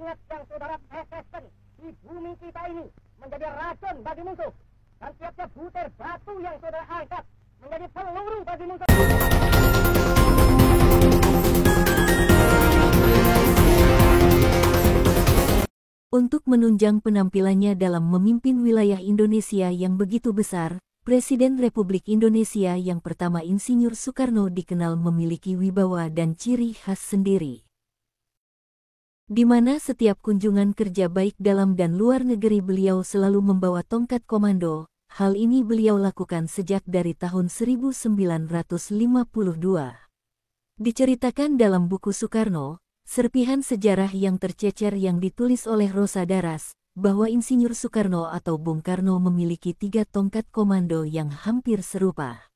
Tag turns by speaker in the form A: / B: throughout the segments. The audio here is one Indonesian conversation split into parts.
A: keringat yang saudara teteskan di bumi kita ini menjadi racun bagi musuh. Dan tiap-tiap butir batu yang saudara angkat menjadi peluru bagi musuh.
B: Untuk menunjang penampilannya dalam memimpin wilayah Indonesia yang begitu besar, Presiden Republik Indonesia yang pertama Insinyur Soekarno dikenal memiliki wibawa dan ciri khas sendiri. Di mana setiap kunjungan kerja baik dalam dan luar negeri beliau selalu membawa tongkat komando. Hal ini beliau lakukan sejak dari tahun 1952. Diceritakan dalam buku Soekarno, serpihan sejarah yang tercecer yang ditulis oleh Rosa Daras, bahwa Insinyur Soekarno atau Bung Karno memiliki 3 tongkat komando yang hampir serupa.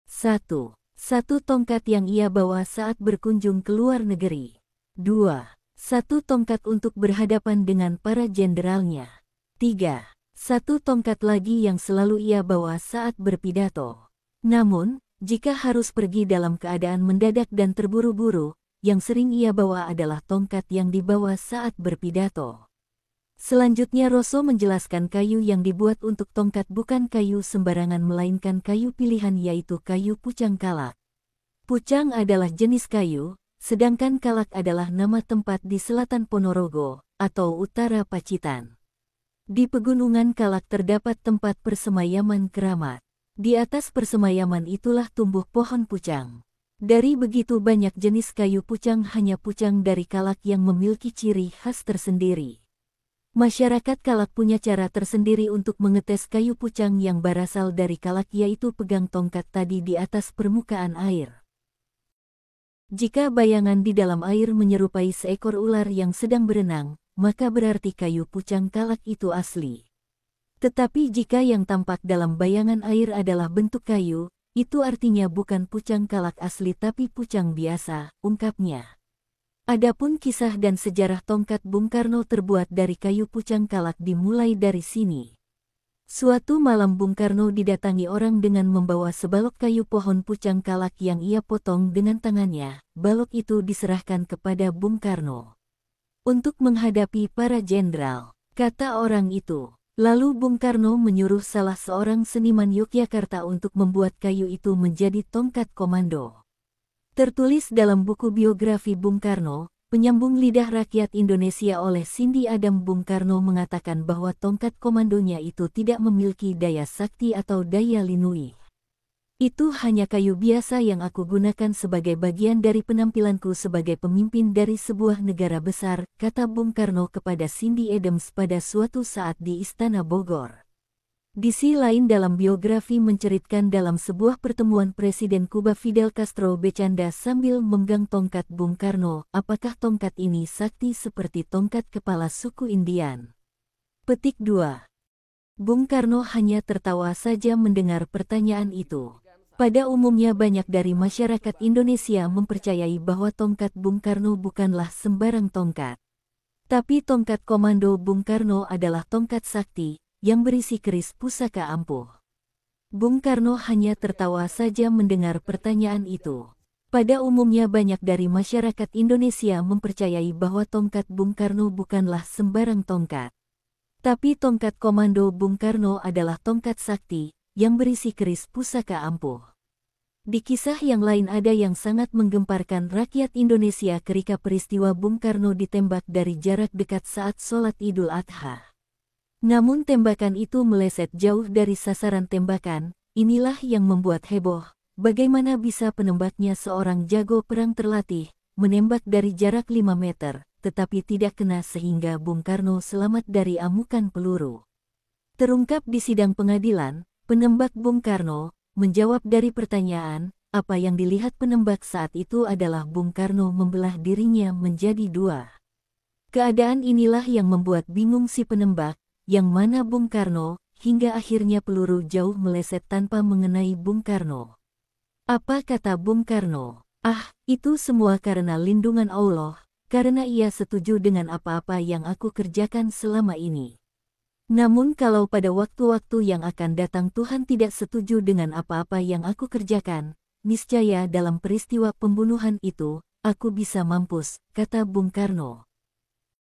B: 1. Satu tongkat yang ia bawa saat berkunjung ke luar negeri. 2. Satu tongkat untuk berhadapan dengan para jenderalnya. 3. Satu tongkat lagi yang selalu ia bawa saat berpidato. Namun, jika harus pergi dalam keadaan mendadak dan terburu-buru, yang sering ia bawa adalah tongkat yang dibawa saat berpidato. Selanjutnya Roso menjelaskan kayu yang dibuat untuk tongkat bukan kayu sembarangan melainkan kayu pilihan yaitu kayu pucang kalak. Pucang adalah jenis kayu, sedangkan kalak adalah nama tempat di selatan Ponorogo, atau utara Pacitan. Di pegunungan Kalak terdapat tempat persemayaman keramat. Di atas persemayaman itulah tumbuh pohon pucang. Dari begitu banyak jenis kayu pucang hanya pucang dari Kalak yang memiliki ciri khas tersendiri. Masyarakat Kalak punya cara tersendiri untuk mengetes kayu pucang yang berasal dari Kalak yaitu pegang tongkat tadi di atas permukaan air. Jika bayangan di dalam air menyerupai seekor ular yang sedang berenang, maka berarti kayu pucang Kalak itu asli. Tetapi jika yang tampak dalam bayangan air adalah bentuk kayu, itu artinya bukan pucang Kalak asli tapi pucang biasa, ungkapnya. Adapun kisah dan sejarah tongkat Bung Karno terbuat dari kayu pucang Kalak dimulai dari sini. Suatu malam Bung Karno didatangi orang dengan membawa sebalok kayu pohon pucang Kalak yang ia potong dengan tangannya. Balok itu diserahkan kepada Bung Karno untuk menghadapi para jenderal, kata orang itu. Lalu Bung Karno menyuruh salah seorang seniman Yogyakarta untuk membuat kayu itu menjadi tongkat komando. Tertulis dalam buku biografi Bung Karno, Penyambung Lidah Rakyat Indonesia oleh Cindy Adam, Bung Karno mengatakan bahwa tongkat komandonya itu tidak memiliki daya sakti atau daya linui. Itu hanya kayu biasa yang aku gunakan sebagai bagian dari penampilanku sebagai pemimpin dari sebuah negara besar, kata Bung Karno kepada Cindy Adams pada suatu saat di Istana Bogor. Di sisi lain dalam biografi menceritakan dalam sebuah pertemuan Presiden Kuba Fidel Castro bercanda sambil memegang tongkat Bung Karno, apakah tongkat ini sakti seperti tongkat kepala suku Indian? Petik 2. Bung Karno hanya tertawa saja mendengar pertanyaan itu. Pada umumnya banyak dari masyarakat Indonesia mempercayai bahwa tongkat Bung Karno bukanlah sembarang tongkat. Tapi tongkat komando Bung Karno adalah tongkat sakti, yang berisi keris pusaka ampuh. Bung Karno hanya tertawa saja mendengar pertanyaan itu. Pada umumnya banyak dari masyarakat Indonesia mempercayai bahwa tongkat Bung Karno bukanlah sembarang tongkat. Tapi tongkat komando Bung Karno adalah tongkat sakti, yang berisi keris pusaka ampuh. Di kisah yang lain ada yang sangat menggemparkan rakyat Indonesia ketika peristiwa Bung Karno ditembak dari jarak dekat saat sholat Idul Adha. Namun tembakan itu meleset jauh dari sasaran tembakan, inilah yang membuat heboh. Bagaimana bisa penembaknya seorang jago perang terlatih, menembak dari jarak 5 meter, tetapi tidak kena sehingga Bung Karno selamat dari amukan peluru. Terungkap di sidang pengadilan, penembak Bung Karno menjawab dari pertanyaan, apa yang dilihat penembak saat itu adalah Bung Karno membelah dirinya menjadi 2. Keadaan inilah yang membuat bingung si penembak, yang mana Bung Karno, hingga akhirnya peluru jauh meleset tanpa mengenai Bung Karno. Apa kata Bung Karno? Ah, itu semua karena lindungan Allah, karena ia setuju dengan apa-apa yang aku kerjakan selama ini. Namun kalau pada waktu-waktu yang akan datang Tuhan tidak setuju dengan apa-apa yang aku kerjakan, niscaya dalam peristiwa pembunuhan itu, aku bisa mampus, kata Bung Karno.